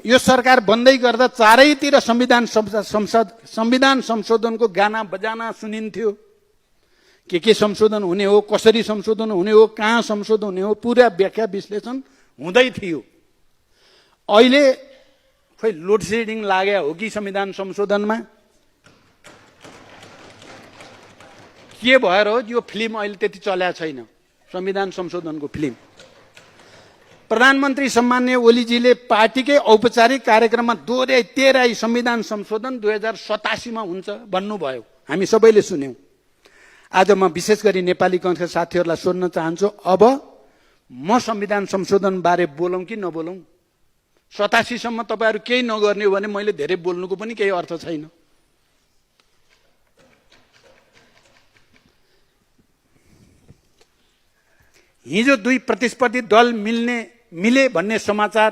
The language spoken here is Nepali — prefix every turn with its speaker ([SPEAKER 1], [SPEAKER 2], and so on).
[SPEAKER 1] यो सरकार बन्दै गर्दा चारैतिर संविधान संशोधनको गाना बजाना सुनिन्थ्यो। के संशोधन हुने हो, कसरी संशोधन हुने हो, कहाँ संशोधन हुने हो, पुरा व्याख्या विश्लेषण हुँदै थियो। अहिले खोइ लोड सेडिङ लाग्यो हो कि संविधान संशोधनमा के भएर हो यो फिल्म अहिले त्यति चलेको छैन। संविधान संशोधनको फिल्म प्रधानमन्त्री सम्माननीय ओलीजीले पार्टीकै औपचारिक कार्यक्रममा दोहोऱ्याई संविधान संशोधन 2087 मा हुन्छ भन्नुभयो। हामी सबैले सुन्यौं। आज म विशेष गरी नेपाली कांग्रेसका साथीहरूलाई सोध्न चाहन्छु, अब म संविधान संशोधन बारे बोलौं कि नबोलौं? 87 सम्म तपाईहरु केही नगर्ने हो भने मैले धेरै बोल्नुको पनि केही अर्थ छैन। हिजो दुई प्रतिस्पर्धी दल मिले भन्ने समाचार